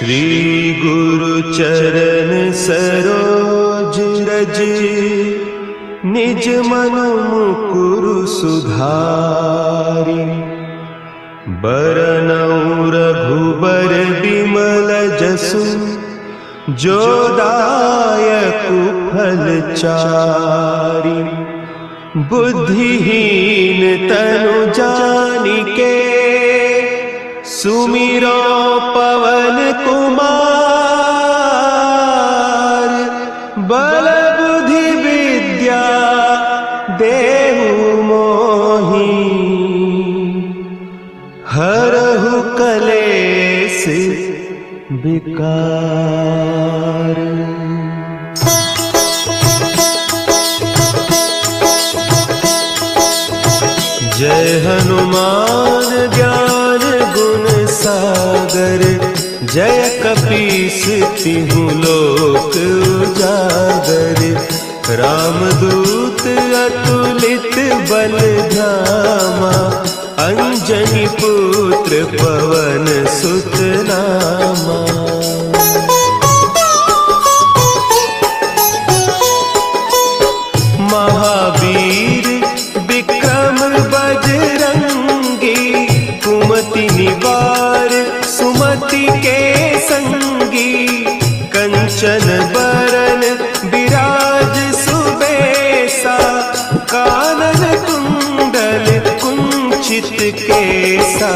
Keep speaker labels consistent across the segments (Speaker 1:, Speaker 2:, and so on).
Speaker 1: श्री गुरु चरण सरोज रज, निज मन मुकुरु सुधारि। बरनउँ रघुबर बिमल जसु, जो दायकु फल चारि। बुद्धिहीन तनु जानिके, सुमिरो पवन कुमार। बल बुद्धि विद्या देहु मोहि, हरहु कलेस विकार। जय हनुमान ज्ञान गुण सागर, जय कपीस तिहु लोक उजागर। रामदूत अतुलित बल धामा, अंजनी पुत्र पवन सुत नामा। महावीर विक्रम बजरंगी, कुमति निवार सुमति के संगी। कंचन बरन विराज सुबेसा, कानन कुंडल कुंचित केसा।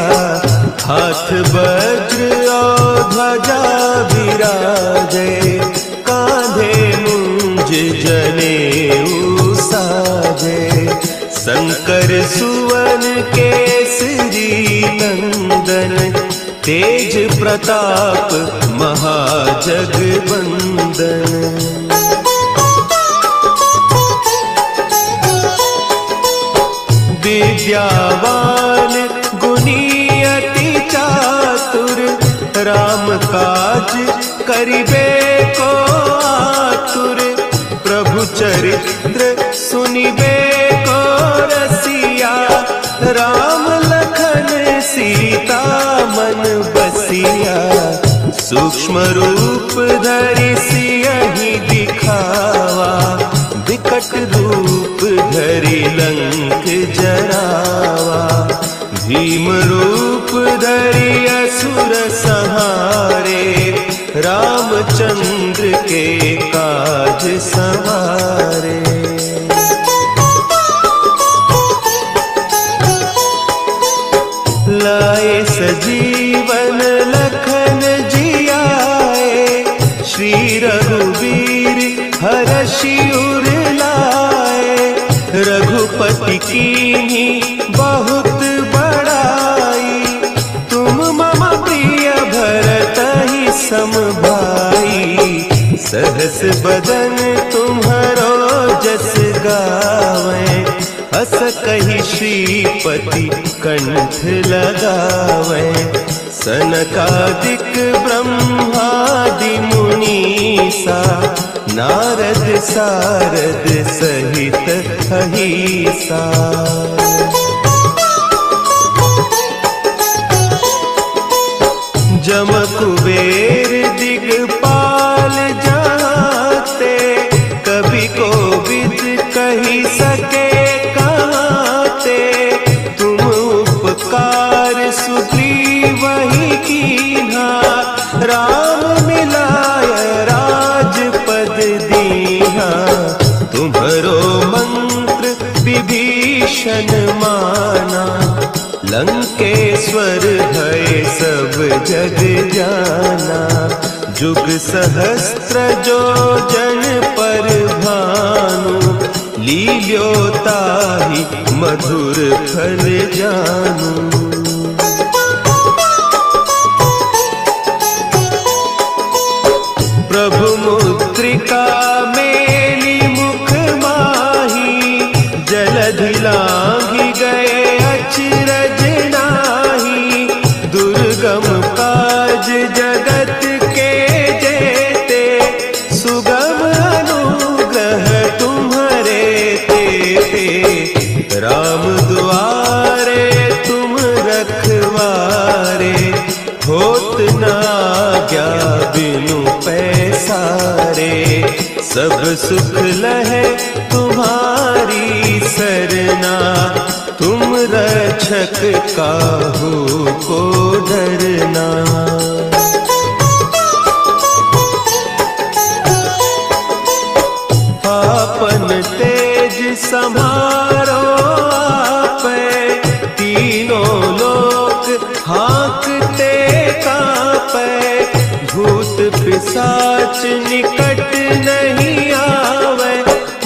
Speaker 1: हाथ वज्र और ध्वजा विराजे, कांधे मुंज जनेऊ साजे। शंकर सुवन केसरी नंदन, तेज प्रताप महाजगवंदन। विद्यावान गुणी अति चातुर, राम काज करिबे को आतुर। प्रभु चरित्र सुनिबे को रसिया, राम लखन सीता मन बसिया। सूक्ष्म रूप धरि सियहि दिखावा, विकट रूप धरि लंक जरावा। भीम रूप धरि असुर संहारे, रामचंद्र के काज सवारे। लाए सजीवन लखन जियाए, श्री रघुवीर हरषि उर लाए। रघुपति कीन्ही बहुत बड़ाई, तुम मम प्रिय भरतहि सम भाई। सहस बदन तुम्हरो जस गावें, हस कहि श्रीपति कंठ लगावें। सनकादिक ब्रह्मादि मुनीसा, नारद सारद सहित अहीसा। जम कुबेर दिगपाल जाते, कवि कोविद कहि सके कहते। तुम उपकार सुग्रीवहि कीन्हा, राम मिलाय राजपद दीन्हा। तुम्हरो मंत्र विभीषण माना, लंकेश्वर भय सब जग जाना। जुग सहस्त्र जो जन पर भानु, लील्यो ताहि मधुर फल जानू। प्रभु मुद्रिका मेली मुख माही, जलधि लांघि गए अचरज नाही। दुर्गम काज जगत के जेते, सुगम अनुग्रह तुम्हरे तेते। राम दुआरे तुम सब सुख लहे तुम्हारी सरना, तुम रक्षक काहू को डरना। आपन तेज समारो आपे, तीनों लोक हाँकते कांपे। भूत पिशाच निकट नहीं आवे,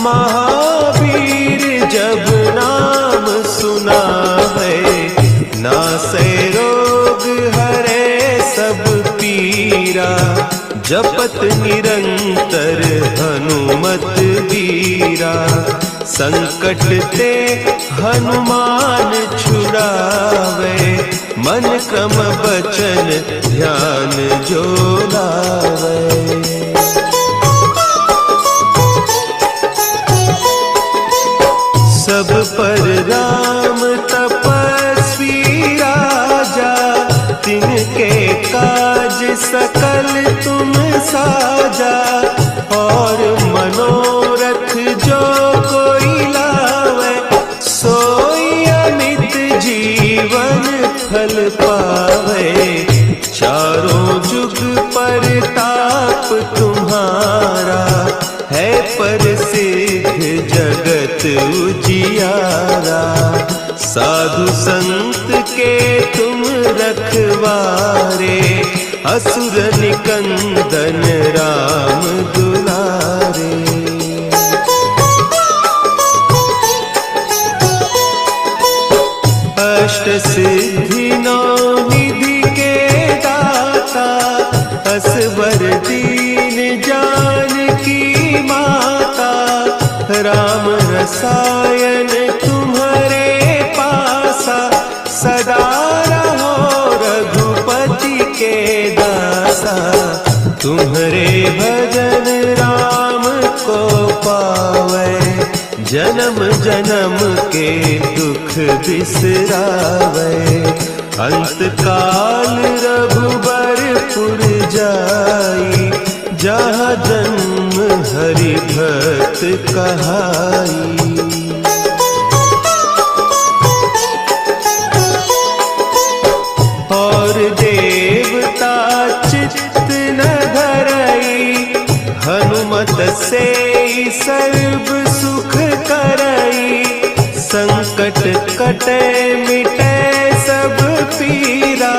Speaker 1: महावीर जब नाम सुनावे। नासे रोग हरे सब पीरा, जपत निरंतर हनुमत वीरा। संकट ते हनुमान छुड़ावे, मन क्रम बचन ध्यान जो लावे। सब पर राम तपस्वी राजा, तिनके काज सकल तुम साजा। और मनोरथ जो कोई लावे, सोई अमित जीवन फल पावे। चारों जुग परताप तुम्हारा, है प्रसिद्ध जगत उजियारा। साधु संत के तुम रखवारे, असुर निकंदन राम दुलारे। अष्ट सिद्धि नौ निधि के दाता, असवर दीन जानकी माता। राम रसायन तुम्हारे पासा, सदा रहो रघुपति के दासा। तुम्हारे भजन राम को पावे, जन्म जन्म के दुख बिसरावे। अंत काल रघुबरपुर जाई, जहाँ जन्म हरि भक्त कहाई। और देवता चित्त न धरई, हनुमत से सर्व सुख करई। संकट कटे मिटे सब पीरा,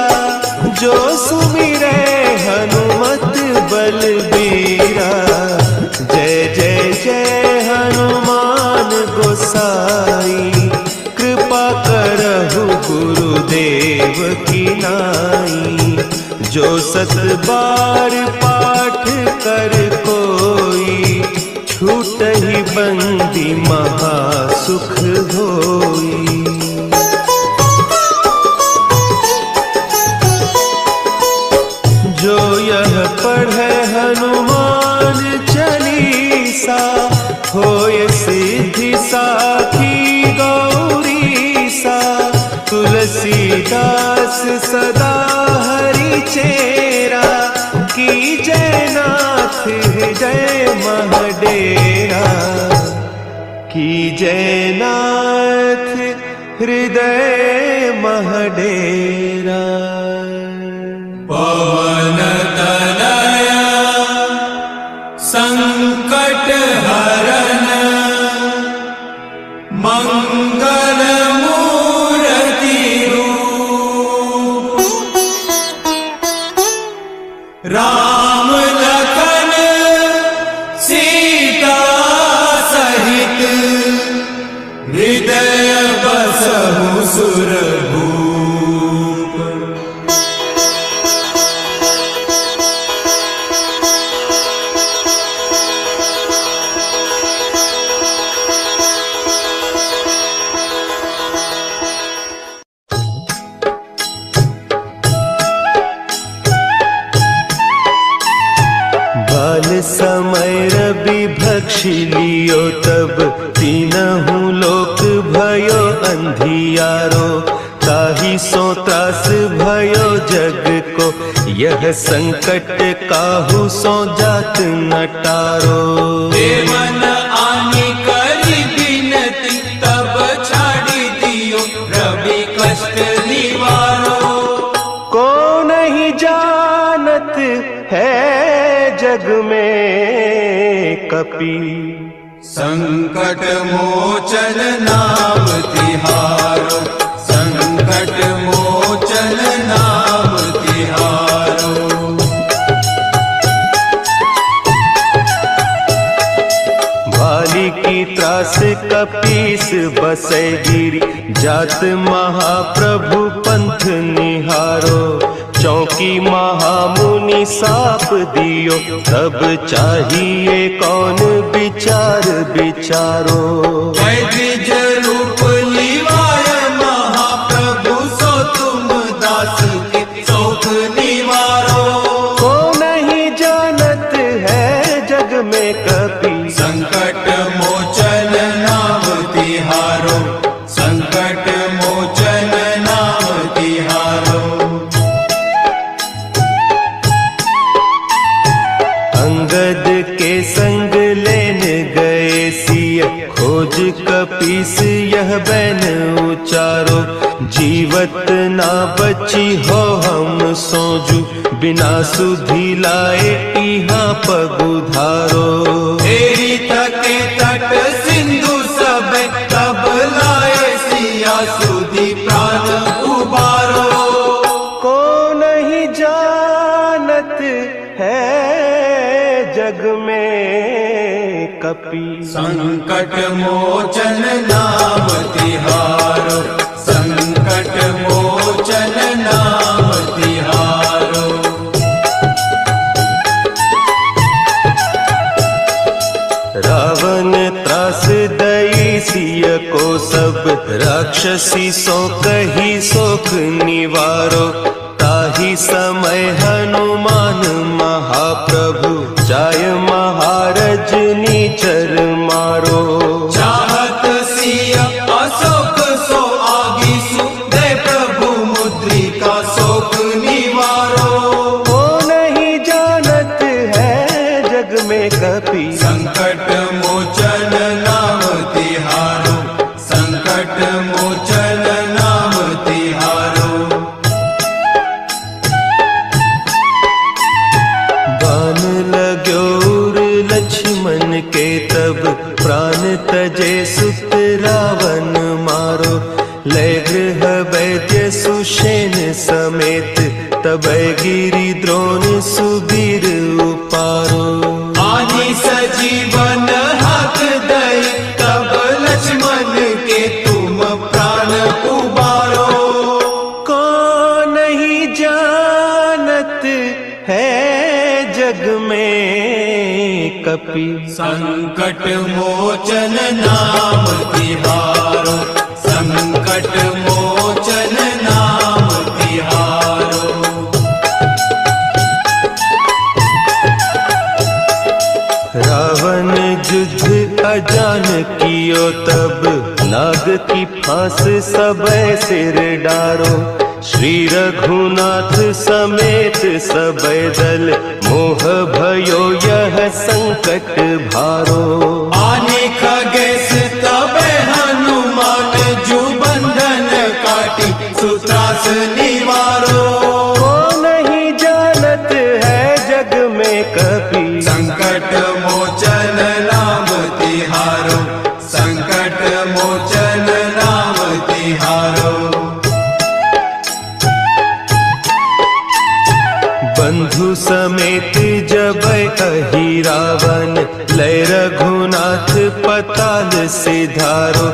Speaker 1: जो सुमिरे हनुमत बलबीरा। जय जय जय हनुमान गोसाई, कृपा करहु गुरुदेव की नाई। जो सत बार पाठ कर कोई, छूटहि बंदी महासुख होई। जो यह पढ़े हनुमान चालीसा, होय सिद्धि साखी गौरीसा। तुलसीदास सदा हरि चेरा, की जय नाथ हृदय महडेरा। की जय नाथ हृदय महडेरा।
Speaker 2: पवन तनया संकट हरन, मंगल मूर्ति रूप। राम लखन सीता सहित, हृदय बसहु सुरभूप।
Speaker 1: समय रवि भक्षी लियो, तब तीनहु लोक भयो अंधियारो। ताहि सो त्रास भयो जग को, यह संकट काहू सो जात न टारो।
Speaker 2: देवन आनी करी बिनती तब छाड़ी दियो रवि कष्ट निवारो।
Speaker 1: को नहीं जानत है जग में कपि
Speaker 2: संकट मोचन नाम तिहारो। संकट मोचन नाम तिहारो।
Speaker 1: भाली की त्रास कपीस बसै गिरी जात महाप्रभु पंथ निहारो। चौकी महामुनि साप दियो तब चाहिए कौन विचार विचारो।
Speaker 2: द्विज रूप लिवाय महाप्रभु सो तुम दास के शोक निवारो।
Speaker 1: को नहीं जानत है जग में कपि
Speaker 2: संकट मोचन नाम तिहारो। संकट मोचन नाम तिहारो।
Speaker 1: अंगद के संग लेन गए सिय खोज कपीस यह बैन उचारो। जीवत ना बची हो हम सोजू बिना सुधि लाए इहाँ पगुधारो।
Speaker 2: तेरी थके तट सिंधु सब तब लाए सिया सुधि प्राण उबारो।
Speaker 1: को नहीं जानत है जग में कपि
Speaker 2: संकट मोचन नाम तिहारो। संकट मोचन नाम तिहारो।
Speaker 1: रावण त्रास दई सिय को सब राक्षसी सो कही सोख निवारो। ताही समय हनुमान महाप्रभु जाय महारज नीचर मारो।
Speaker 2: चाहत सिया अशोक सो आगी सुदे प्रभु मुद्रिका शोक निवारो।
Speaker 1: को नहीं जानत है जग में कपि
Speaker 2: संकट मोचन नाम तिहारो। संकट मोचन नाम तिहारो।
Speaker 1: बान लाग्यो लक्ष्मण के तब प्राण तजे सुत रावण मारो। लय गृह वैद्य सुषेण समेत तब गिरि द्रोण सुबीर उपारो।
Speaker 2: आनी सजीवन हाथ दई तब लक्ष्मण के तुम प्राण उबारो।
Speaker 1: को नहीं जानत है जग में कपि
Speaker 2: संकट मोचन नाम तिहारो। संकट मोचन नाम तिहारो।
Speaker 1: रावण युद्ध अजान कियो तब नाग की फांस सब सिर डारो। श्री रघुनाथ समेत सब दल मोह भयो यह संकट भारो।
Speaker 2: आने खगेश तब हनुमान जू बंधन काटी सुत्रास निवारो।
Speaker 1: को नहीं जानत है जग में कपि
Speaker 2: संकट मोचन नाम तिहारो। संकट मोचन नाम तिहारो।
Speaker 1: बंधु समेत जब अहि रावण लय रघुनाथ पताल सिधारो।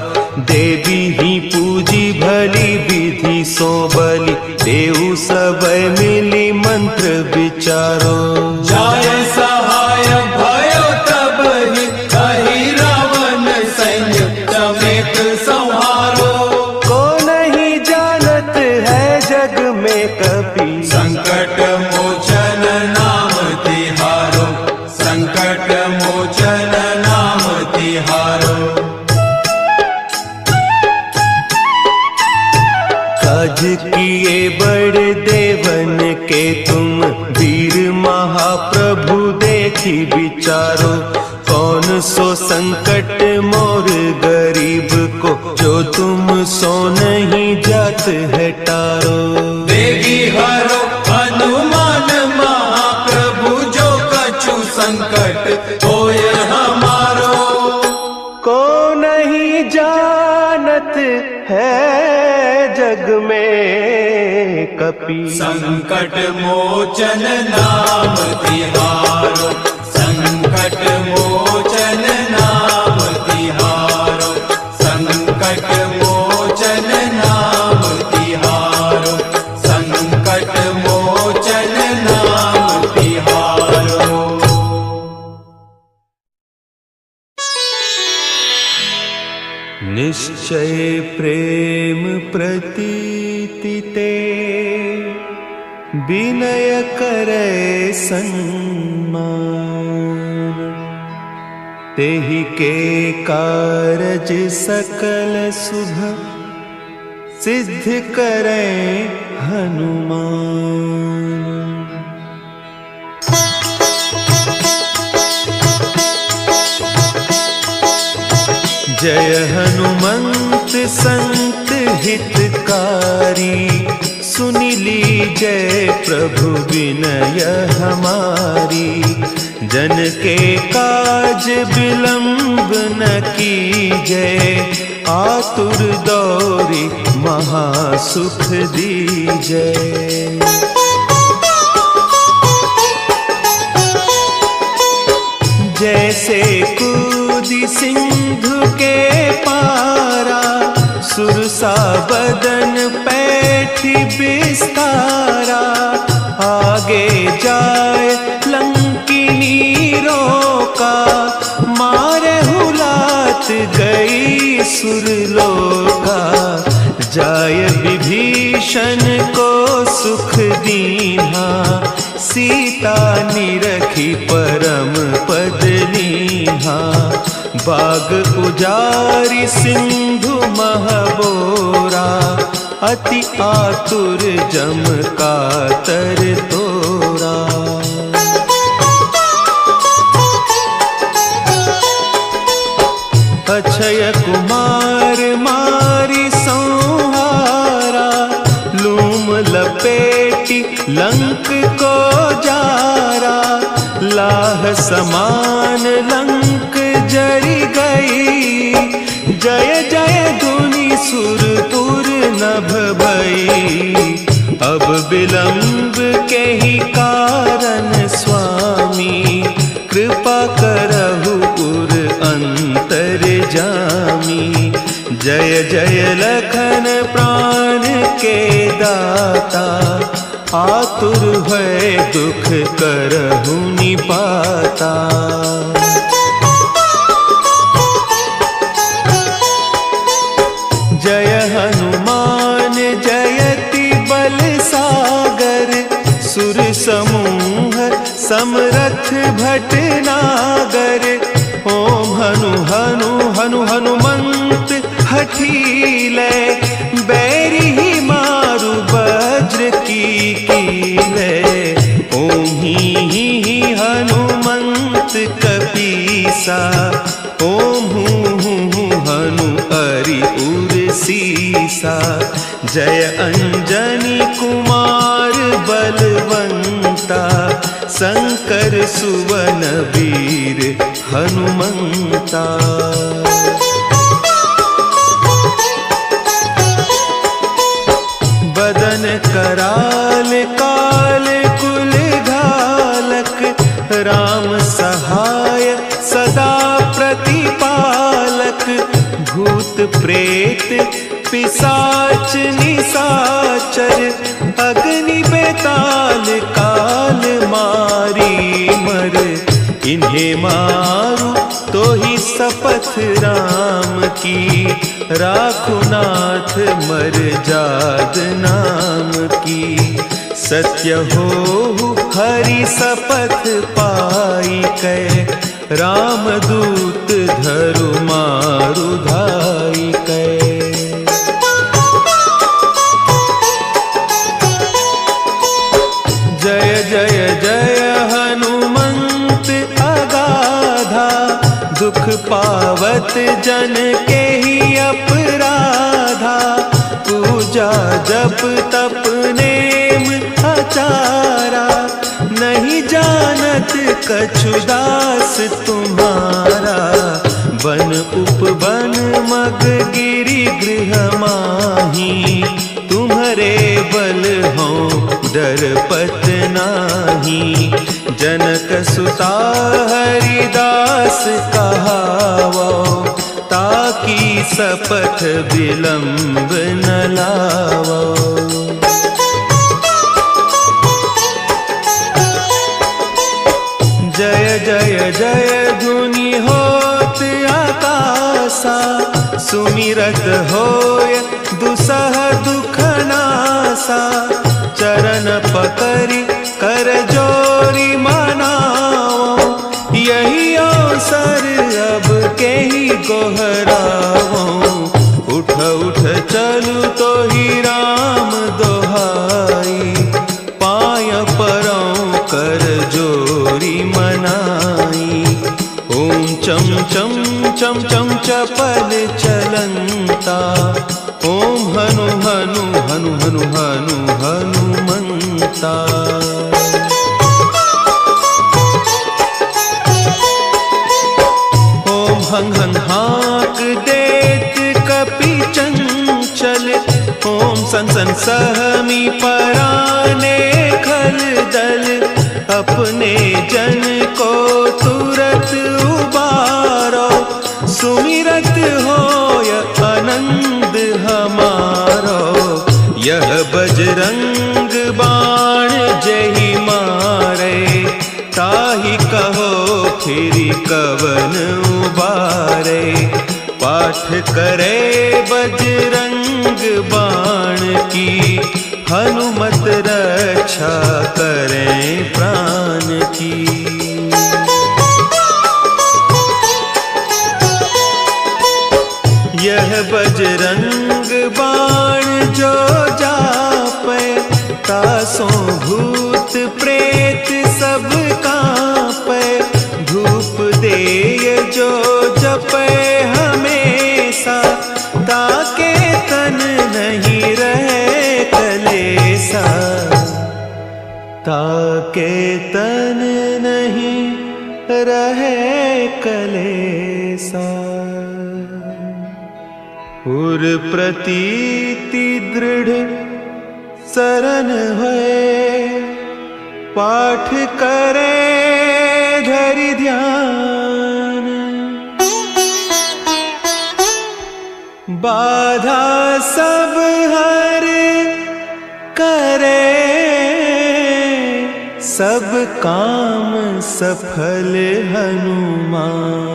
Speaker 1: देवी ही पूजी भली विधि सो बलि देऊ सब मिली मंत्र विचारो।
Speaker 2: जाय सहाय भयो तब ही कही रावण सैन्य समेत संहारो।
Speaker 1: को नहीं जानत है जग में कपि
Speaker 2: संकट मोचन नाम तिहारो। संकट मोचन नाम तिहारो।
Speaker 1: काज किए बड़ देवन के तुम वीर महाप्रभु देखी विचारो, कौन सो संकट मोर गरीब को, जो तुम सो नहीं जात है टारो।
Speaker 2: देगी हरो हनुमान महाप्रभु, जो कछु संकट होय हमारो।
Speaker 1: को नहीं जानत है जग में कपि,
Speaker 2: संकट मोचन नाम तिहारो, संकट मोचन नाम तिहारो, संकट मोचन नाम तिहारो, संकट मोचन नाम तिहारो।
Speaker 1: निश्चय प्रेम प्रतीति ते, विनय करे सन्मान, तेहि के कारज सकल शुभ, सिद्ध करे हनुमान। जय हनुमंत संत हितकारी, सुनि लीजय प्रभु विनय हमारी। जन के काज विलंब न कीजय, आतुर दौरी महासुख दीजय। जैसे कूदी सिंधु के पारा, सुरसा बदन पैठी बिस्तारा। आगे जाए लंकिनी रोका, मारे हुलात गई सुरलोका। जाय विभीषण को सुख दीन्हा, सीता निरखी परम पद लीन्हा। बाग उजारी सिंधु महबोरा, अति आतुर जम कातर तोरा। अक्षय कुमार मारी संहारा, लूम लपेटी लंक को जारा। लाह समान लंक जरी गई, जय जय धुनि सुरपुर नभ भई। अब विलंब के ही कारण स्वामी, कृपा करहु उर अंतर जामी। जय जय लखन प्राण के दाता, आतुर भय दुख करहु निपाता। जय हनुमान जयति बल सागर, सुर समूह समरथ भटनागर। ओम हनु हनु हनु हनुमंत हठीले, बैरी ही मारु वज्र की कीले। ओम ही हनुमंत कपीसा, ओम हूँ हनु हरि उर सीसा। जय अंजनी कुमार बलवंता, शंकर सुवन वीर हनुमंता। बदन कराल काल कुल घालक, राम सहाय सदा प्रतिपालक। भूत प्रेत पिशाच निशाचर, अग्नि बेताल काल मारी मर। इन्हें मारू तो ही शपथ राम की, राखो नाथ मर जाद नाम की। सत्य हो हरि शपथ पाई कै, राम दूत धरु मारु धाई कै। जय जय जय हनुमंत अगाधा, दुख पावत जन के ही अपराधा। पूजा जप तप नेम आचारा, नहीं जानत कछु दास तुम्हारा। बन उपवन मग गिरि गृह माही, तुम्हारे बल हो डरपत नाही। जनक सुता हरिदास कहावो, ताकि सपथ विलंब न लावो। जय जय जय धुनि होत आकाशा, सुमिरत होय दुसह दुख नासा। चरण पकड़ि कर जोरी मनाओ, यही अवसर अब के ही गोहराओ। उठ उठ चलू तो ही राम दोहाई, पाय परौं कर जोरी मनाई। ओम चम चम चम चम चपल चलंता, ओम हनु हनु हनु हनु हनु हनुमंता। ओम हंग हंग हाक देत कपि चंचल, ओम सन सन सहमी पराने खल दल। अपने जन को तुरत उबारो, सुमिरत होय आनंद हमारो। यह बजरंग बाण जहि मारे, ताहि कहो फिर कवन उबारे। पाठ करे बजरंग बाण की, हनुमत रक्षा करें प्राण की। यह बजरंग बाण जो जापे, तासों भूत प्रेत सब कांपे। धूप देय जो जपे हमेशा, ताके तन नहीं रहे कलेसा। ताके तन नहीं रहे कलेसा। उर प्रतीति दृढ़ शरण है, पाठ करे धरि ध्यान। बाधा सब हर करे, सब काम सफल हनुमान।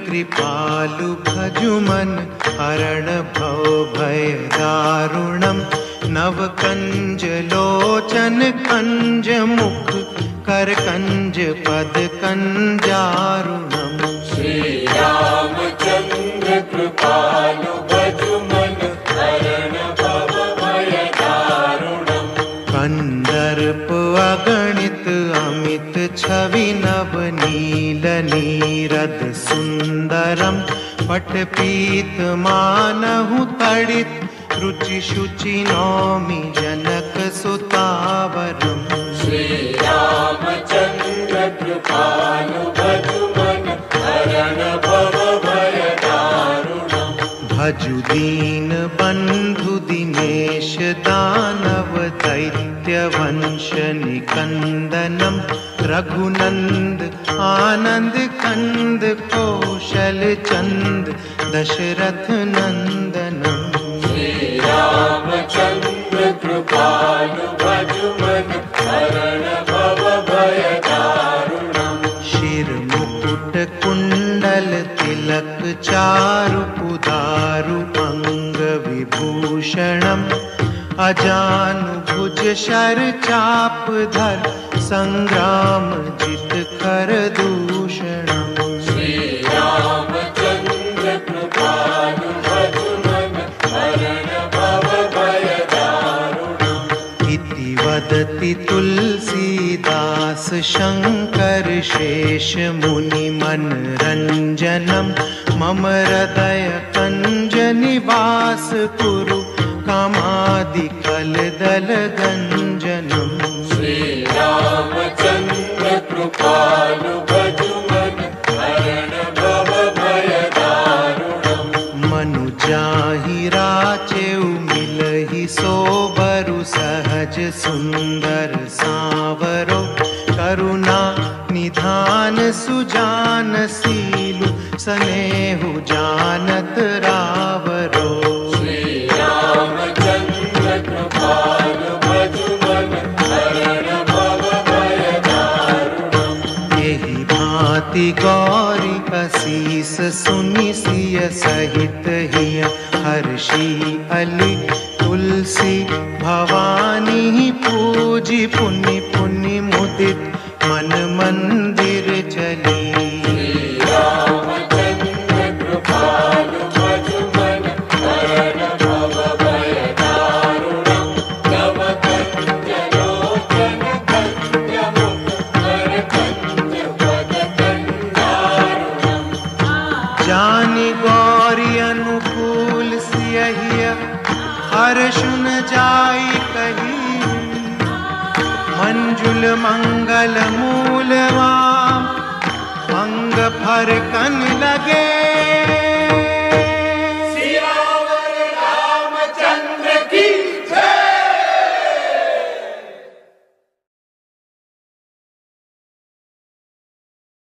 Speaker 3: कृपालु भजुमन हरण भव भय दारुणम। नव कंज लोचन कंज मुख कर कंज पद कंजारुणम।
Speaker 2: श्री रामचंद्र कृपालु भजुमन हरण भव भय दारुणम।
Speaker 3: कंदर्प अगणित अमित छवि नव नील नीरद सुंदरम। पट पीत मानहु तड़ित रुचि शुचि नौमि जनक सुतावरम।
Speaker 2: श्री रामचंद्र कृपालु भजुमन हरण भव भय दारुणम।
Speaker 3: भजु दीन बंधु दिनेश दानव दैत्य वंश निकंदनम। रघुनंद आनंद कंद कौशल चंद दशरथ नंदनम।
Speaker 2: श्री रामचंद्र कृपालु भजुमन हरण भव भय दारुणम।
Speaker 3: शिर मुकुट कुंडल तिलक चारु उदारु अंग विभूषणम अजानु भुज शर चाप धर संग्राम जित कर दूषणम।
Speaker 2: श्री रामचंद्र कृपालु भजुमन हरण भव भय दारुणम्।
Speaker 3: इति वदति तुलसीदास शंकर शेष मुनि मनरंजनम मम हृदय कंज निवास कुरु कामादि कल दल गंजनम।
Speaker 2: श्री रामचंद्र कृपालु भजुमन हरण भव भय दारुणम्।
Speaker 3: मनु जाहि राचेउ मिलहि सोबरु सहज सुंदर सांवरो करुणा निधान सुजान सीलु स्नेहु जानत रावरो।
Speaker 2: श्री रामचंद्र कृपालु भजुमन हरण भव भय दारुणम्।
Speaker 3: यही भांति गौरी असीस सुनि सिय सहित हिय हर्षि अली तुलसी भवानी पूजी पुनि पुनि मुदित मन मंदिर चली।
Speaker 2: श्री रामचंद्र कृपालु भजुमन हरण भव भय दारुणम्। तव कंज लोचन कंज मुख कर कंज पद कंदारुणम्।
Speaker 3: जानि गौरी अनुकूल सियहिय हर्षुन जाई कही मंजुल मंगल मूलवाम अंग फर कन लगे